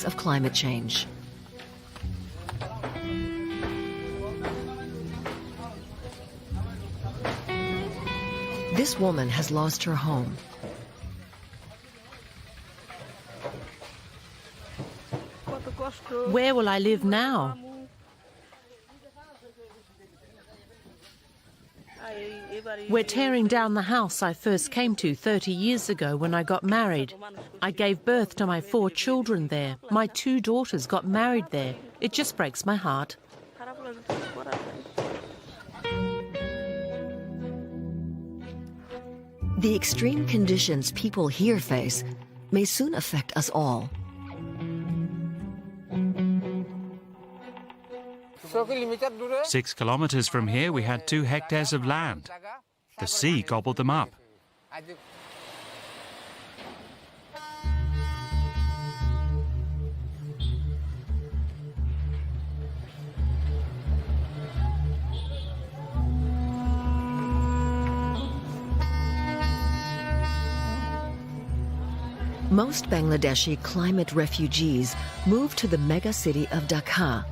of climate change. This woman has lost her home. Where will I live now? We're tearing down the house I first came to 30 years ago when I got married. I gave birth to my 4 children there. My 2 daughters got married there. It just breaks my heart. The extreme conditions people here face may soon affect us all. Six kilometers from here, we had 2 hectares of land. The sea gobbled them up. Most Bangladeshi climate refugees move to the mega city of Dhaka,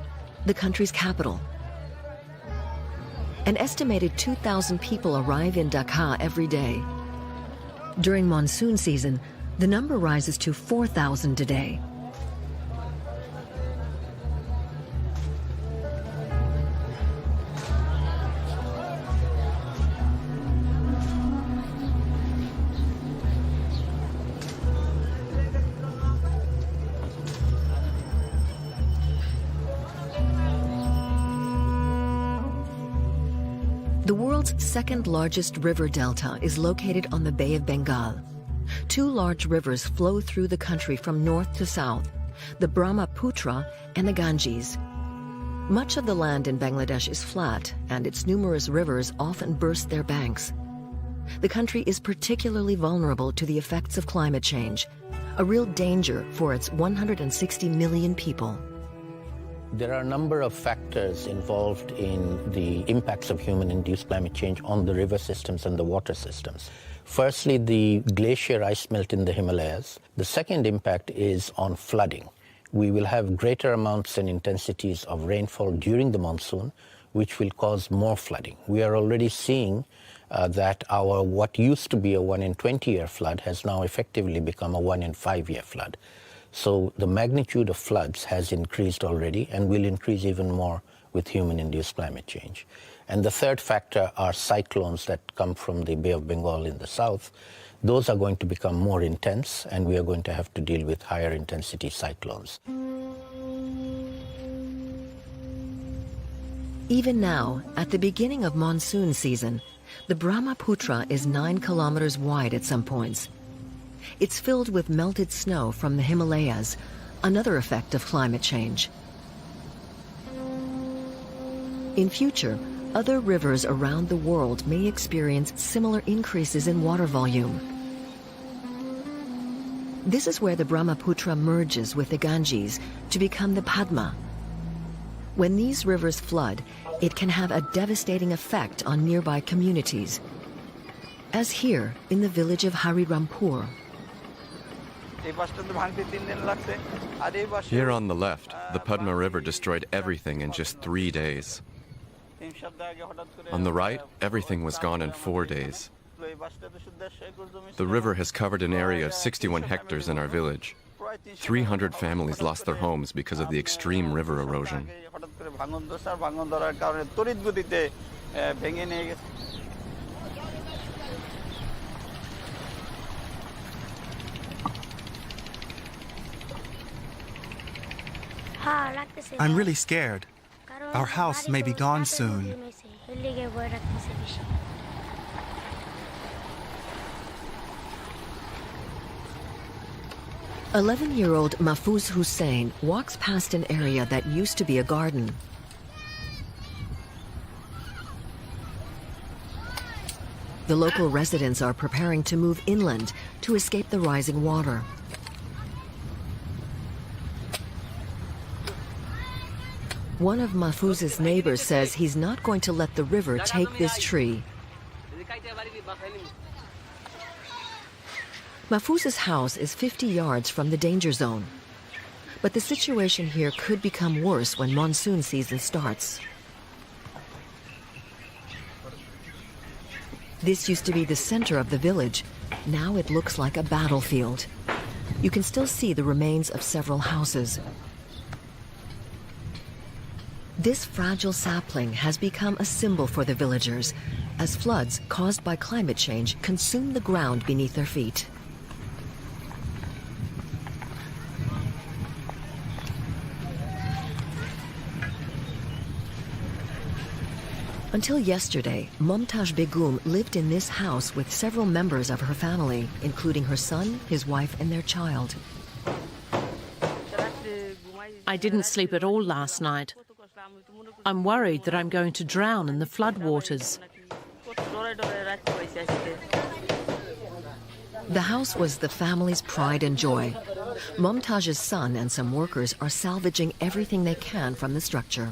the country's capital. An estimated 2,000 people arrive in Dhaka every day. During monsoon season, the number rises to 4,000 a day. The world's second largest river delta is located on the Bay of Bengal. 2 large rivers flow through the country from north to south, the Brahmaputra and the Ganges. Much of the land in Bangladesh is flat, and its numerous rivers often burst their banks. The country is particularly vulnerable to the effects of climate change, a real danger for its 160 million people. There are a number of factors involved in the impacts of human-induced climate change on the river systems and the water systems. Firstly, the glacier ice melt in the Himalayas. The second impact is on flooding. We will have greater amounts and intensities of rainfall during the monsoon, which will cause more flooding. We are already seeing that our what used to be a 1 in 20-year flood has now effectively become a 1 in 5-year flood. So the magnitude of floods has increased already and will increase even more with human-induced climate change. And the third factor are cyclones that come from the Bay of Bengal in the south. Those are going to become more intense, and we are going to have to deal with higher intensity cyclones. Even now, at the beginning of monsoon season, the Brahmaputra is 9 kilometers wide at some points. It's filled with melted snow from the Himalayas, another effect of climate change. In future, other rivers around the world may experience similar increases in water volume. This is where the Brahmaputra merges with the Ganges to become the Padma. When these rivers flood, it can have a devastating effect on nearby communities, as here in the village of Harirampur. Here on the left, the Padma River destroyed everything in just 3 days. On the right, everything was gone in 4 days. The river has covered an area of 61 hectares in our village. 300 families lost their homes because of the extreme river erosion. I'm really scared. Our house may be gone soon. "11-year-old Mahfouz Hussain walks past an area that used to be a garden. The local residents are preparing to move inland to escape the rising water. One of Mahfouz's neighbors says he's not going to let the river take this tree. Mahfouz's house is 50 yards from the danger zone. But the situation here could become worse when monsoon season starts. This used to be the center of the village. Now it looks like a battlefield. You can still see the remains of several houses. This fragile sapling has become a symbol for the villagers as floods caused by climate change consume the ground beneath their feet. Until yesterday, Momtaj Begum lived in this house with several members of her family, including her son, his wife, and their child. I didn't sleep at all last night. I'm worried that I'm going to drown in the floodwaters. The house was the family's pride and joy. Momtaj's son and some workers are salvaging everything they can from the structure.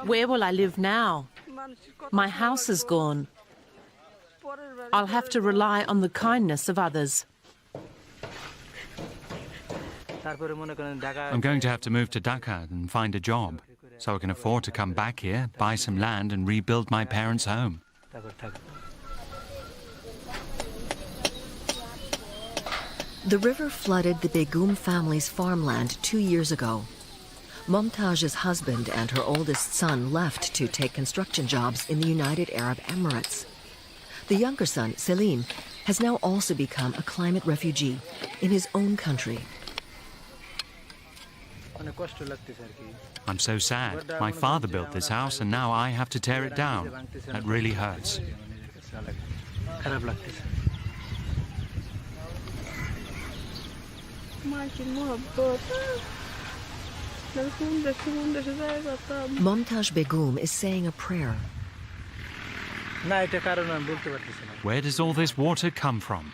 Where will I live now? My house is gone. I'll have to rely on the kindness of others. I'm going to have to move to Dhaka and find a job, so I can afford to come back here, buy some land and rebuild my parents' home. The river flooded the Begum family's farmland 2 years ago. Momtaj's husband and her oldest son left to take construction jobs in the United Arab Emirates. The younger son, Selim, has now also become a climate refugee in his own country. I'm so sad. My father built this house and now I have to tear it down. That really hurts. Momtaj Begum is saying a prayer. Where does all this water come from?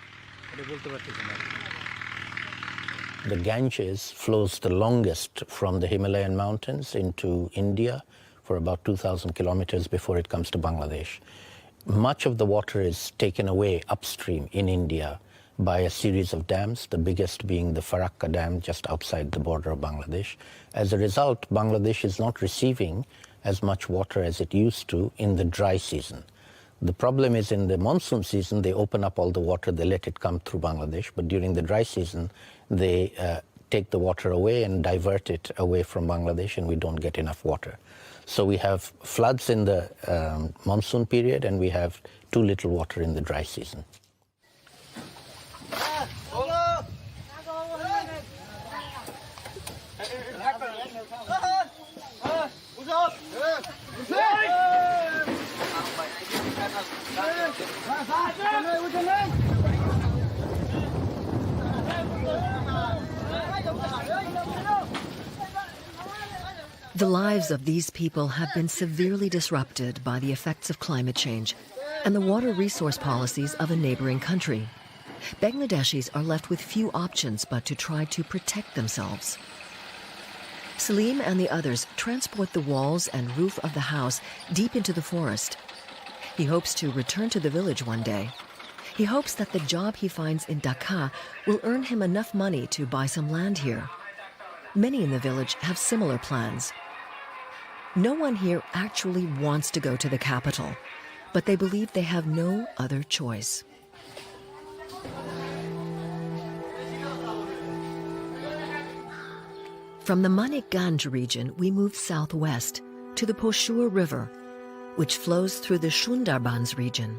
The Ganges flows the longest from the Himalayan mountains into India for about 2,000 kilometers before it comes to Bangladesh. Much of the water is taken away upstream in India by a series of dams, the biggest being the Farakka Dam just outside the border of Bangladesh. As a result, Bangladesh is not receiving as much water as it used to in the dry season. The problem is in the monsoon season, they open up all the water, they let it come through Bangladesh, but during the dry season, they take the water away and divert it away from Bangladesh, and we don't get enough water. So we have floods in the monsoon period, and we have too little water in the dry season. The lives of these people have been severely disrupted by the effects of climate change and the water resource policies of a neighboring country. Bangladeshis are left with few options but to try to protect themselves. Salim and the others transport the walls and roof of the house deep into the forest. He hopes to return to the village one day. He hopes that the job he finds in Dhaka will earn him enough money to buy some land here. Many in the village have similar plans. No one here actually wants to go to the capital, but they believe they have no other choice. From the Manikganj region, we moved southwest to the Poshur River, which flows through the Sundarbans region.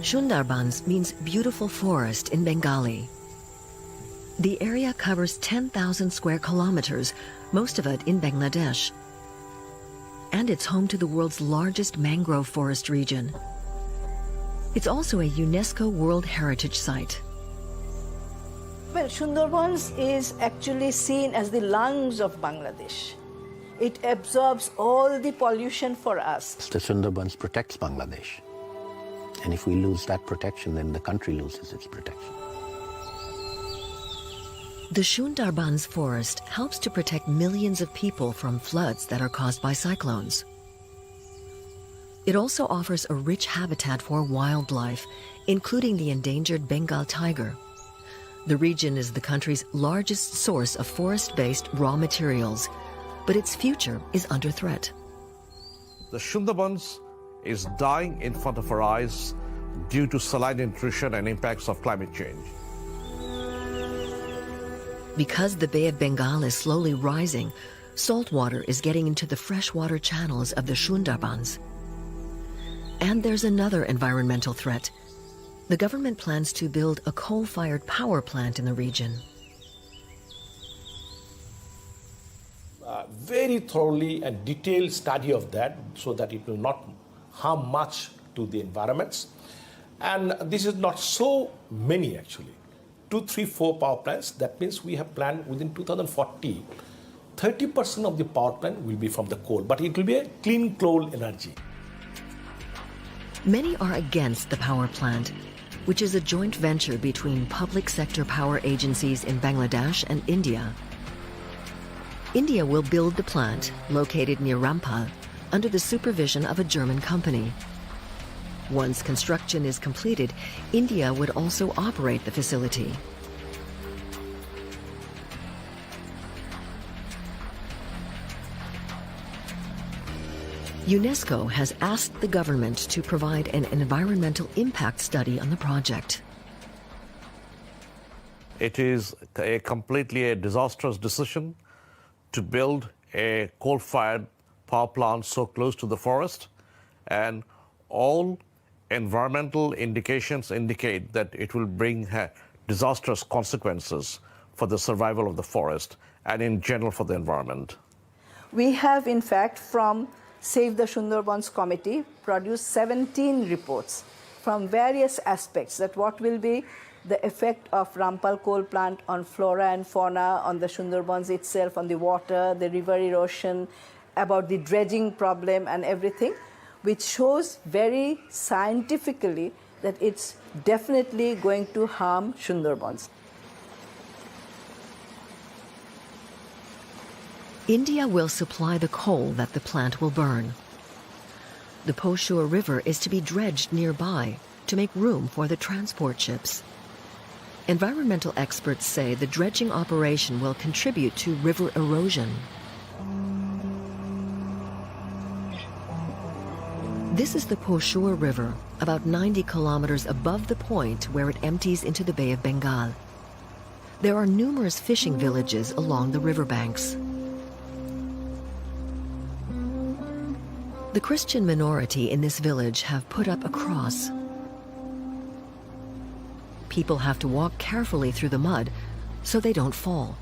Sundarbans means beautiful forest in Bengali. The area covers 10,000 square kilometers, most of it in Bangladesh. And it's home to the world's largest mangrove forest region. It's also a UNESCO World Heritage Site. Well, Sundarbans is actually seen as the lungs of Bangladesh. It absorbs all the pollution for us. The Sundarbans protects Bangladesh. And if we lose that protection, then the country loses its protection. The Sundarbans forest helps to protect millions of people from floods that are caused by cyclones. It also offers a rich habitat for wildlife, including the endangered Bengal tiger. The region is the country's largest source of forest-based raw materials, but its future is under threat. The Sundarbans is dying in front of our eyes due to saline intrusion and impacts of climate change. Because the Bay of Bengal is slowly rising, salt water is getting into the freshwater channels of the Sundarbans. And there's another environmental threat. The government plans to build a coal-fired power plant in the region. Very thoroughly and detailed study of that so that it will not harm much to the environments. And this is not so many actually. 2, 3, 4 power plants. That means we have planned within 2040, 30% of the power plant will be from the coal, but it will be a clean coal energy. Many are against the power plant, which is a joint venture between public sector power agencies in Bangladesh and India. India will build the plant, located near Rampal, under the supervision of a German company. Once construction is completed, India would also operate the facility. UNESCO has asked the government to provide an environmental impact study on the project. It is completely a disastrous decision to build a coal-fired power plant so close to the forest, and all environmental indications indicate that it will bring disastrous consequences for the survival of the forest and in general for the environment. We have, in fact, from Save the Sundarbans Committee, produced 17 reports from various aspects, that what will be the effect of Rampal coal plant on flora and fauna, on the Sundarbans itself, on the water, the river erosion, about the dredging problem and everything, which shows very scientifically that it's definitely going to harm Sundarbans. India will supply the coal that the plant will burn. The Poshur River is to be dredged nearby to make room for the transport ships. Environmental experts say the dredging operation will contribute to river erosion. This is the Poshur River, about 90 kilometers above the point where it empties into the Bay of Bengal. There are numerous fishing villages along the riverbanks. The Christian minority in this village have put up a cross. People have to walk carefully through the mud so they don't fall.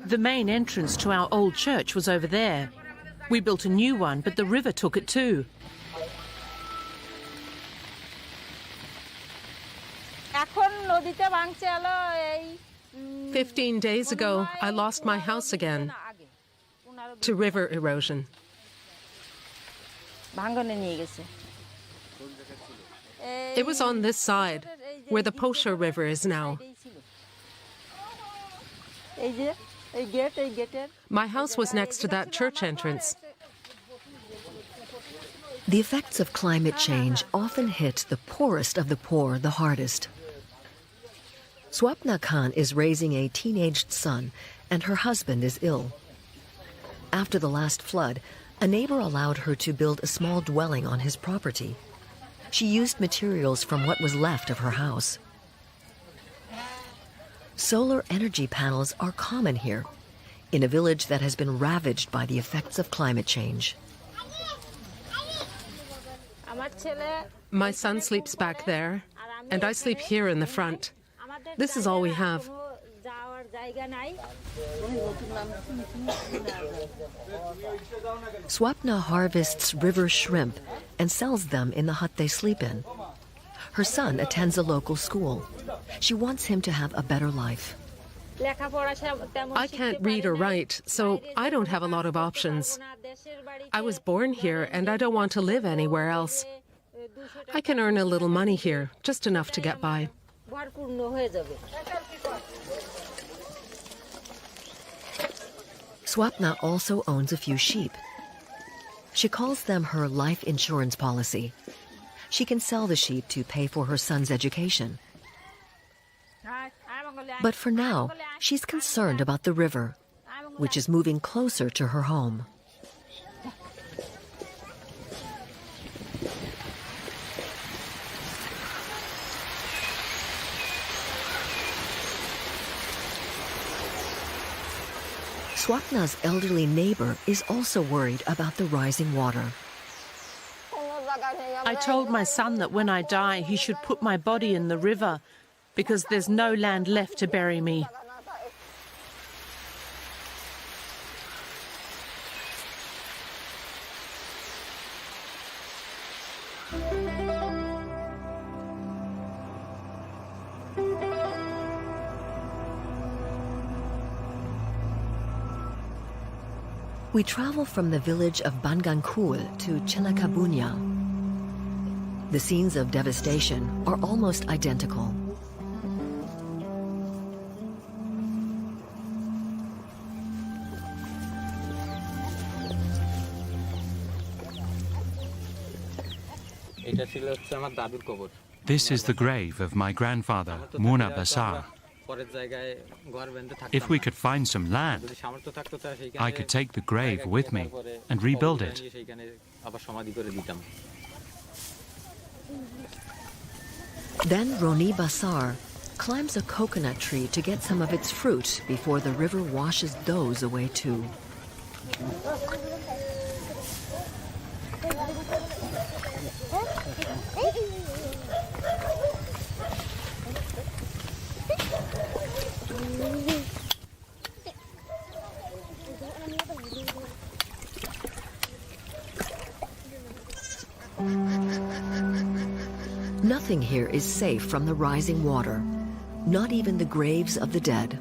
The main entrance to our old church was over there. We built a new one, but the river took it too. Mm, 15 days ago, I lost my house again to river erosion. It was on this side, where the Poshur River is now. My house was next to that church entrance. The effects of climate change often hit the poorest of the poor the hardest. Swapna Khan is raising a teenaged son, and her husband is ill. After the last flood, a neighbor allowed her to build a small dwelling on his property. She used materials from what was left of her house. Solar energy panels are common here, in a village that has been ravaged by the effects of climate change. My son sleeps back there, and I sleep here in the front. This is all we have. Swapna harvests river shrimp and sells them in the hut they sleep in. Her son attends a local school. She wants him to have a better life. I can't read or write, so I don't have a lot of options. I was born here and I don't want to live anywhere else. I can earn a little money here, just enough to get by. Swapna also owns a few sheep. She calls them her life insurance policy. She can sell the sheep to pay for her son's education. But for now, she's concerned about the river, which is moving closer to her home. Swapna's elderly neighbor is also worried about the rising water. I told my son that when I die, he should put my body in the river because there's no land left to bury me. We travel from the village of Bangankul to Chelakabunya. The scenes of devastation are almost identical. This is the grave of my grandfather, Muna Basar. If we could find some land, I could take the grave with me and rebuild it. Then Roni Basar climbs a coconut tree to get some of its fruit before the river washes those away too. Nothing here is safe from the rising water, not even the graves of the dead.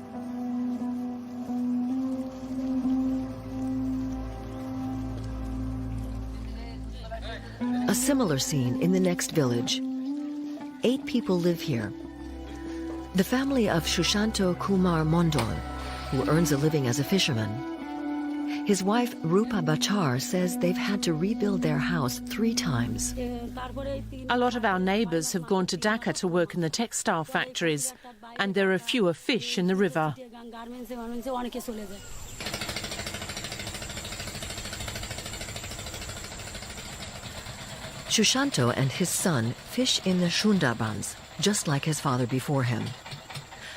A similar scene in the next village. 8 people live here. The family of Shushanto Kumar Mondol, who earns a living as a fisherman. His wife, Rupa Bachar, says they've had to rebuild their house 3 times. A lot of our neighbours have gone to Dhaka to work in the textile factories, and there are fewer fish in the river. Shushanto and his son fish in the Shundabans, just like his father before him.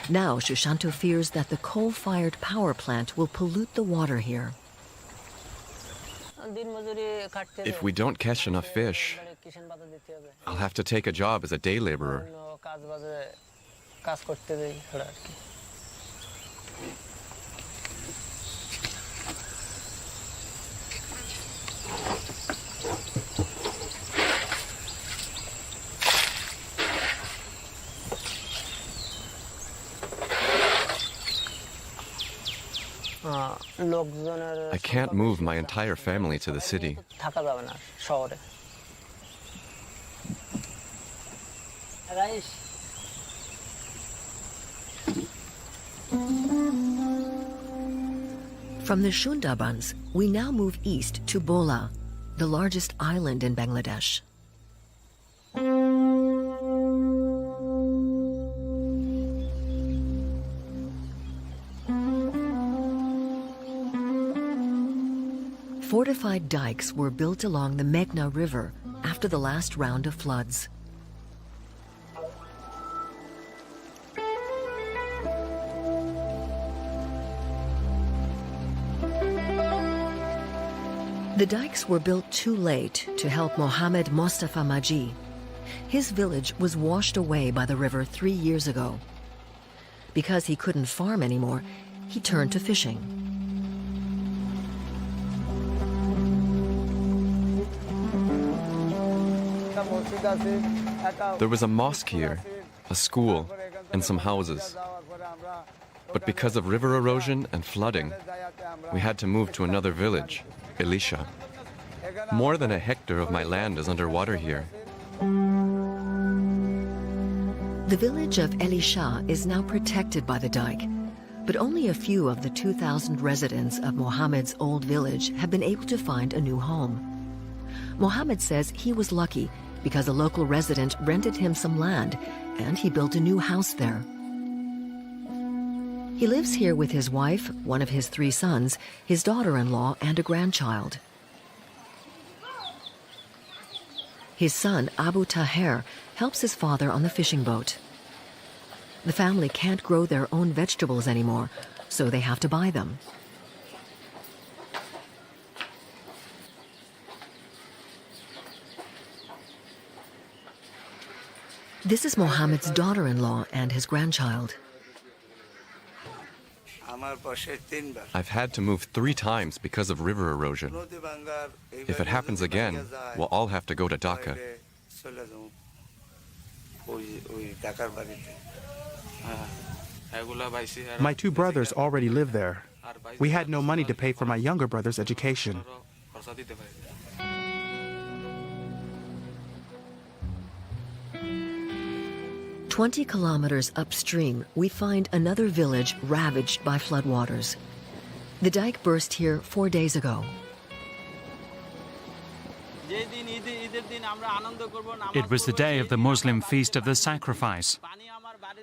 Now Shushanto fears that the coal-fired power plant will pollute the water here. If we don't catch enough fish, I'll have to take a job as a day laborer. I can't move my entire family to the city. From the Shundabans, we now move east to Bola, the largest island in Bangladesh. Fortified dikes were built along the Meghna River after the last round of floods. The dikes were built too late to help Mohammed Mostafa Maji. His village was washed away by the river 3 years ago. Because he couldn't farm anymore, he turned to fishing. There was a mosque here, a school, and some houses. But because of river erosion and flooding, we had to move to another village, Elisha. More than a hectare of my land is underwater here. The village of Elisha is now protected by the dike, but only a few of the 2,000 residents of Mohammed's old village have been able to find a new home. Mohammed says he was lucky because a local resident rented him some land and he built a new house there. He lives here with his wife, one of his 3 sons, his daughter-in-law, and a grandchild. His son, Abu Taher, helps his father on the fishing boat. The family can't grow their own vegetables anymore, so they have to buy them. This is Mohammed's daughter-in-law and his grandchild. I've had to move 3 times because of river erosion. If it happens again, we'll all have to go to Dhaka. My 2 brothers already live there. We had no money to pay for my younger brother's education. "20 kilometers upstream, we find another village ravaged by floodwaters. The dike burst here 4 days ago. It was the day of the Muslim feast of the sacrifice.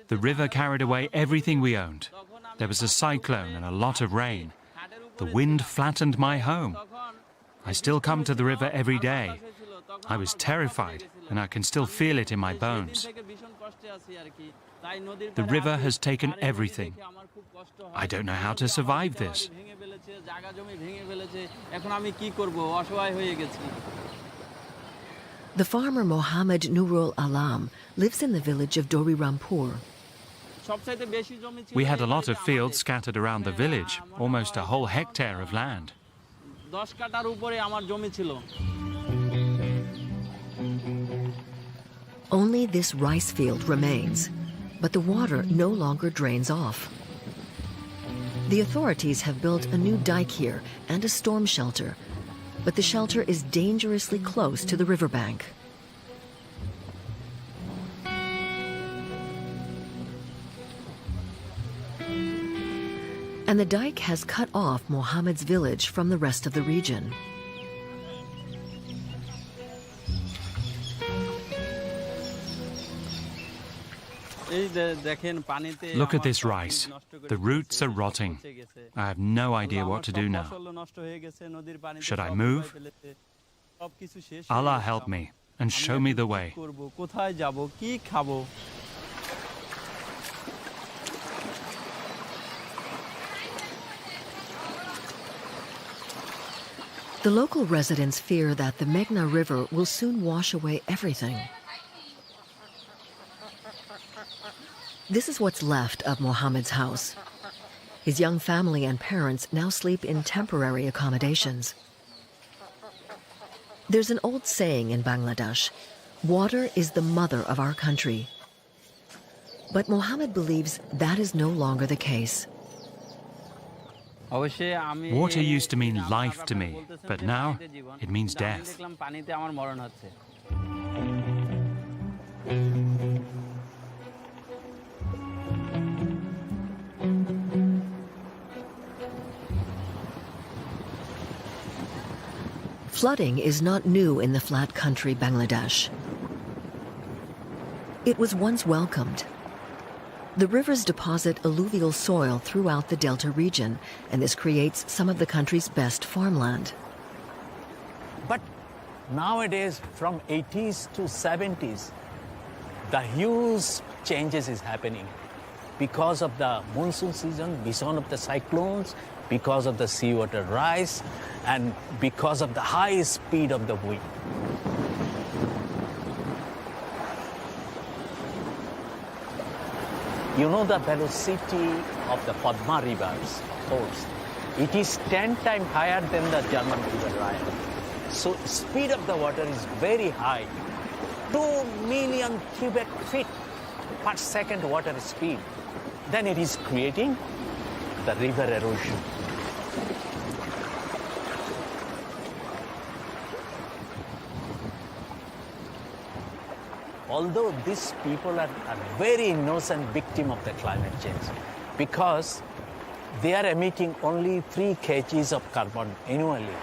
The river carried away everything we owned. There was a cyclone and a lot of rain. The wind flattened my home. I still come to the river every day. I was terrified, and I can still feel it in my bones. The river has taken everything. I don't know how to survive this." The farmer Mohammed Nurul Alam lives in the village of Dorirampur. We had a lot of fields scattered around the village, almost a whole hectare of land. Only this rice field remains, but the water no longer drains off. The authorities have built a new dike here and a storm shelter, but the shelter is dangerously close to the riverbank. And the dike has cut off Mohammed's village from the rest of the region. Look at this rice. The roots are rotting. I have no idea what to do now. Should I move? Allah help me and show me the way. The local residents fear that the Meghna River will soon wash away everything. This is what's left of Mohammed's house. His young family and parents now sleep in temporary accommodations. There's an old saying in Bangladesh, "Water is the mother of our country." But Mohammed believes that is no longer the case. Water used to mean life to me, but now it means death. Flooding is not new in the flat country Bangladesh. It was once welcomed. The rivers deposit alluvial soil throughout the Delta region, and this creates some of the country's best farmland. But nowadays, from 80s to 70s, the huge changes is happening because of the monsoon season, because of the cyclones, because of the seawater rise, and because of the high speed of the wind. You know the velocity of the Padma River's course. It is 10 times higher than the German River Rhine. So speed of the water is very high. 2 million cubic feet per second water speed, then it is creating the river erosion. Although these people are very innocent victim of the climate change, because they are emitting only 3 kgs of carbon annually.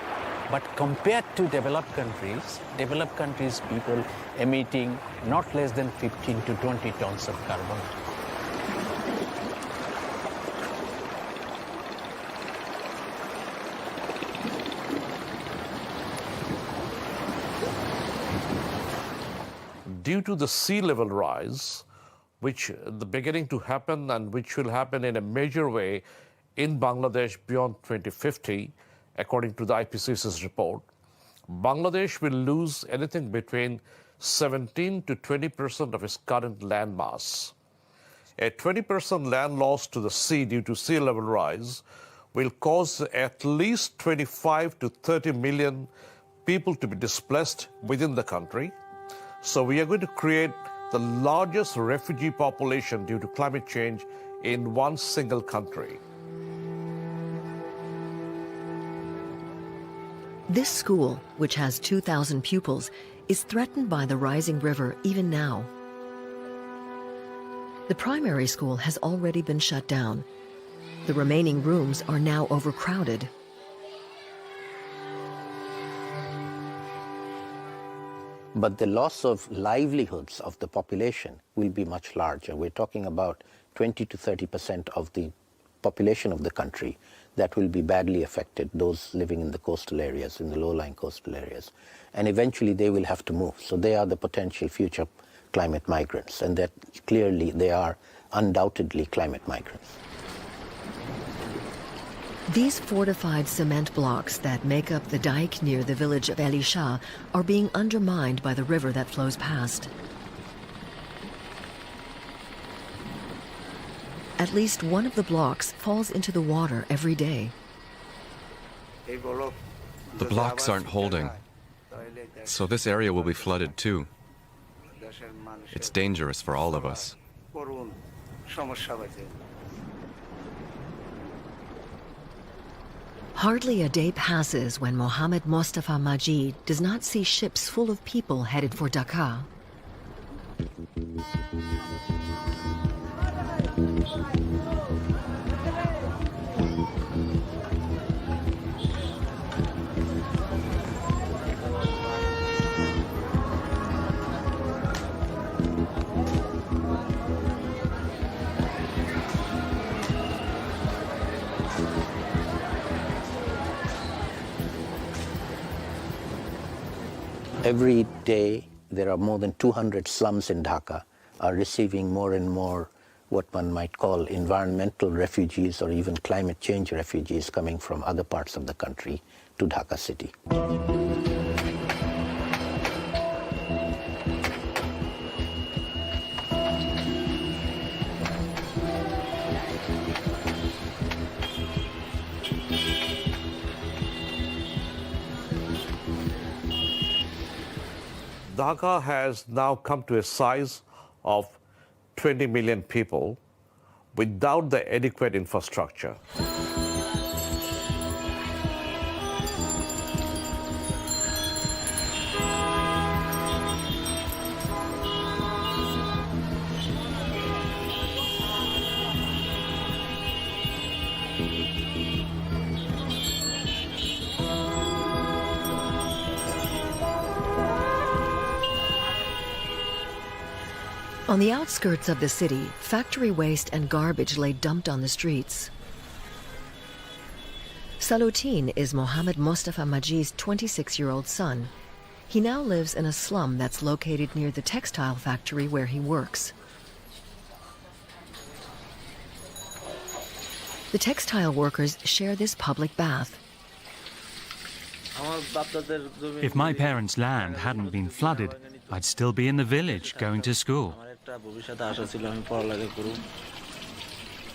But compared to developed countries people emitting not less than 15 to 20 tons of carbon. Due to the sea level rise, which is beginning to happen and which will happen in a major way in Bangladesh beyond 2050, according to the IPCC's report, Bangladesh will lose anything between 17 to 20% of its current land mass. A 20% land loss to the sea due to sea level rise will cause at least 25 to 30 million people to be displaced within the country. So we are going to create the largest refugee population due to climate change in one single country. This school, which has 2,000 pupils, is threatened by the rising river even now. The primary school has already been shut down. The remaining rooms are now overcrowded. But the loss of livelihoods of the population will be much larger. We're talking about 20 to 30% of the population of the country that will be badly affected, those living in the coastal areas, in the low-lying coastal areas. And eventually they will have to move. So they are the potential future climate migrants, and that clearly they are undoubtedly climate migrants. These fortified cement blocks that make up the dike near the village of Elisha are being undermined by the river that flows past. At least one of the blocks falls into the water every day. The blocks aren't holding, so this area will be flooded too. It's dangerous for all of us. Hardly a day passes when Mohammed Mostafa Majid does not see ships full of people headed for Dhaka. Every day, there are more than 200 slums in Dhaka are receiving more and more what one might call environmental refugees or even climate change refugees coming from other parts of the country to Dhaka city. Dhaka has now come to a size of 20 million people without the adequate infrastructure. On the outskirts of the city, factory waste and garbage lay dumped on the streets. Salutin is Mohammed Mostafa Majid's 26-year-old son. He now lives in a slum that's located near the textile factory where he works. The textile workers share this public bath. If my parents' land hadn't been flooded, I'd still be in the village going to school.